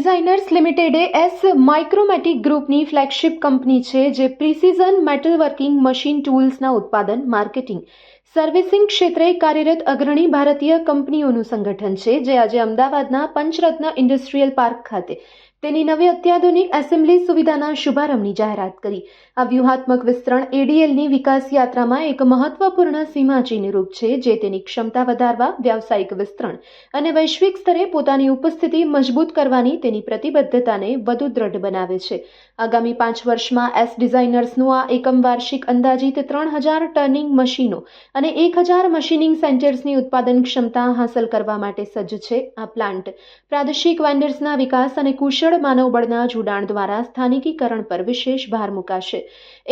Designers લિમિટેડે S માઇક્રોમેટિક ગ્રુપની flagship company છે, જે પ્રિસિઝન મેટલ વર્કિંગ મશીન ટૂલ્સના ઉત્પાદન, માર્કેટિંગ, સર્વિસિંગ ક્ષેત્રે કાર્યરત અગ્રણી ભારતીય કંપનીઓનું સંગઠન છે, જે આજે અમદાવાદના પંચરત્ન ઇન્ડસ્ટ્રીયલ પાર્ક ખાતે તેની નવી અત્યાધુનિક એસેમ્બલી સુવિધાના શુભારંભની જાહેરાત કરી. આ વ્યૂહાત્મક વિસ્તરણ એડીએલની વિકાસ યાત્રામાં એક મહત્વપૂર્ણ સીમાચિહ્નરૂપ છે, જે તેની ક્ષમતા વધારવા, વ્યાવસાયિક વિસ્તરણ અને વૈશ્વિક સ્તરે પોતાની ઉપસ્થિતિ મજબૂત કરવાની તેની પ્રતિબદ્ધતાને વધુ દ્રઢ બનાવે છે. આગામી 5 વર્ષમાં એસ ડિઝાઇનર્સનું આ એકમ વાર્ષિક અંદાજિત 3000 ટર્નિંગ મશીનો અને 1000 મશીનિંગ સેન્ટર્સની ઉત્પાદન ક્ષમતા હાંસલ કરવા માટે સજ્જ છે. આ પ્લાન્ટ પ્રાદેશિક વેન્ડર્સના વિકાસ અને કુશળ માનવબળના જોડાણ દ્વારા સ્થાનિકીકરણ પર વિશેષ ભાર મૂકાશે.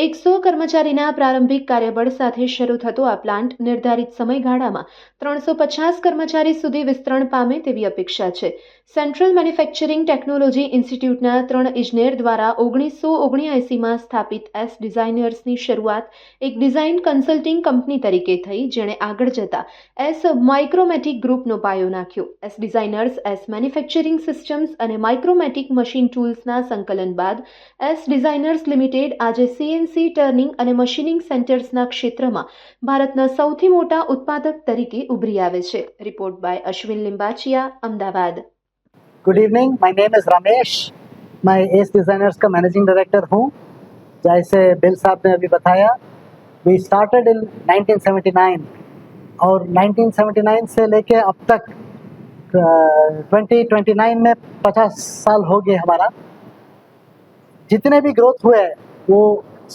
100 કર્મચારીના પ્રારંભિક કાર્યબળ સાથે શરૂ થતો આ પ્લાન્ટ નિર્ધારિત સમયગાળામાં 350 કર્મચારી સુધી વિસ્તરણ પામે તેવી અપેક્ષા છે. સેન્ટ્રલ મેન્યુફેક્ચરિંગ ટેકનોલોજી ઇન્સ્ટિટ્યૂટના 3 ઇજનેર દ્વારા 1979માં સ્થાપિત એસ ડિઝાઇનર્સની શરૂઆત એક ડિઝાઇન કન્સલ્ટિંગ કંપની તરીકે થઈ, જેણે આગળ જતા એસ માઇક્રોમેટિક ગ્રુપનો પાયો નાખ્યો. Ace designers Ace manufacturing systems અને માઇક્રોમેટિક મશીન ટૂલ્સના સંકલન બાદ એસ ડિઝાઇનર્સ લિમિટેડ આજે સીએનસી ટર્નિંગ અને મશીનિંગ સેન્ટર્સના ક્ષેત્રમાં ભારતના સૌથી મોટા ઉત્પાદક તરીકે ઉભરી આવે છે. Report by Ashwin Limbachiya, Ahmedabad. Good evening, my name is Ramesh. मैं एस डिज़ाइनर्स का मैनेजिंग डायरेक्टर हूँ. जैसे बिल साहब ने अभी बताया, वी स्टार्टेड इन 1979 और 1979 से लेके अब तक 2029 में 50 साल हो गए हमारा. जितने भी ग्रोथ हुए हैं वो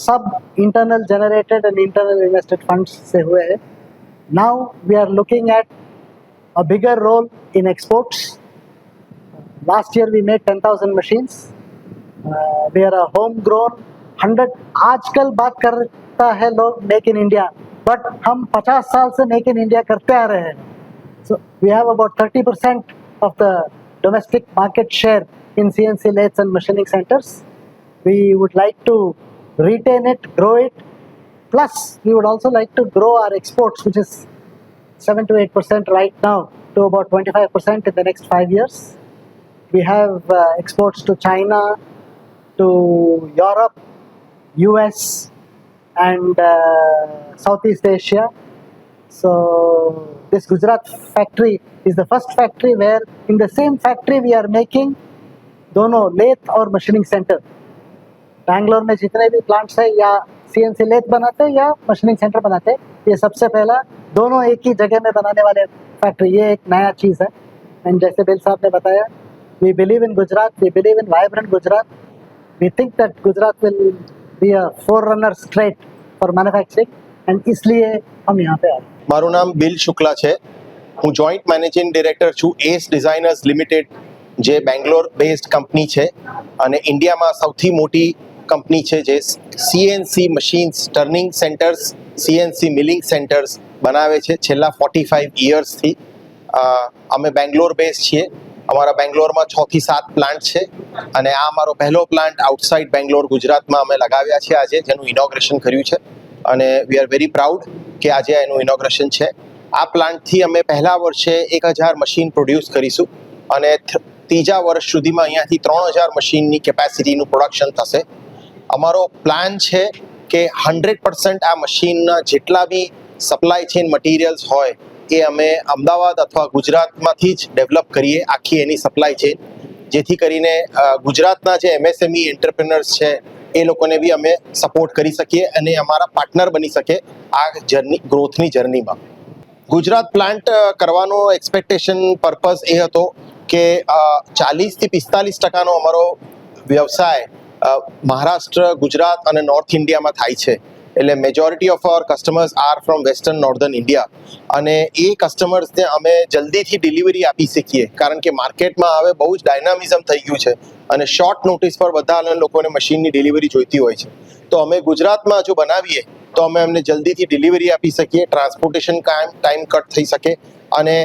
सब internal generated and internal invested funds से हुए हैं. Now we are looking at a bigger role in exports. Last year we made 10,000 machines. We are a homegrown 100. आजकल बात करता है लोग मेक इन इंडिया, बट हम 50 साल से मेक इन इंडिया करते आ रहे हैं. So we have about 30% of the domestic market share in CNC lathes and machining centers. We would like to retain it, grow it. Plus we would also like to grow our exports, which is 7 to 8% right now, to about 25% in the next 5 years. We have exports to China, to Europe, US, and Southeast Asia. So this Gujarat factory is the first factory where in the same factory we are making दोनों lathe और machining center. Bangalore में जितने भी plants है या CNC lathe बनाते हैं या मशीनिंग सेंटर बनाते हैं, ये सबसे पहला दोनों एक ही जगह में बनाने वाले फैक्ट्री, ये एक नया चीज़ है. एंड जैसे बिल साहब ने बताया, we believe in Gujarat, we believe in vibrant Gujarat. We think that Gujarat will be a forerunner state for manufacturing, and इसलिए हम यहाँ पे आए. મારું નામ બિલ શુક્લા છે. હું જોઈન્ટ મેનેજિંગ ડિરેક્ટર છું એસ ડિઝાઇનર્સ લિમિટેડ, જે બેંગ્લોર બેઝડ કંપની છે અને ઇન્ડિયામાં સૌથી મોટી કંપની છે, જે CNC machines, turning centres, CNC milling centres બનાવે છે છેલ્લા 45 યર્સથી. અમે બેંગ્લોર બેઝ છીએ. અમારા બેંગ્લોરમાં 6 થી 7 પ્લાન્ટ છે અને આ અમારો પહેલો પ્લાન્ટ આઉટસાઇડ બેંગ્લોર ગુજરાતમાં અમે લગાવ્યા છે આજે, જેનું ઇનોગ્રેશન કર્યું છે અને વી આર વેરી પ્રાઉડ કે આજે એનું ઇનોગ્રેશન છે. આ પ્લાન્ટથી અમે પહેલા વર્ષે 1000 મશીન પ્રોડ્યુસ કરીશું અને ત્રીજા વર્ષ સુધીમાં અહીંયાથી 3000 મશીનની કેપેસિટીનું પ્રોડક્શન થશે. અમારો પ્લાન છે કે 100% આ મશીનના જેટલા બી સપ્લાય ચેઇન મટીરિયલ્સ હોય એ અમે અમદાવાદ અથવા ગુજરાતમાંથી જ ડેવલપ કરીએ, આખી એની સપ્લાય ચેઇન, જેથી કરીને ગુજરાતના જે એમએસએમઈ એન્ટરપ્રેનર્સ છે એ લોકોને બી અમે સપોર્ટ કરી શકીએ અને અમારા પાર્ટનર બની શકે આ ગ્રોથની જર્નીમાં. ગુજરાત પ્લાન્ટ કરવાનો એક્સપેક્ટેશન પર્પઝ એ હતો કે 40 થી 45% અમારો વ્યવસાય મહારાષ્ટ્ર, ગુજરાત અને નોર્થ ઇન્ડિયામાં થાય છે. એટલે majority of our customers are from western northern India, અને એ કસ્ટમર્સને અમે જલ્દીથી ડિલિવરી આપી શકીએ, કારણ કે માર્કેટમાં હવે બહુ જ ડાયનામિઝમ થઈ ગયું છે અને શોર્ટ નોટિસ પર બધા લોકોને મશીનની ડિલિવરી જોઈતી હોય છે. તો અમે ગુજરાતમાં જો બનાવીએ તો અમે એમને જલ્દીથી ડિલિવરી આપી શકીએ, ટ્રાન્સપોર્ટેશન ટાઈમ કટ થઈ શકે અને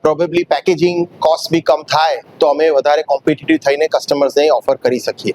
પ્રોબેબલી પેકેજિંગ કોસ્ટ બી કમ થાય, તો અમે વધારે કોમ્પિટિટિવ થઈને કસ્ટમર્સને ઓફર કરી શકીએ.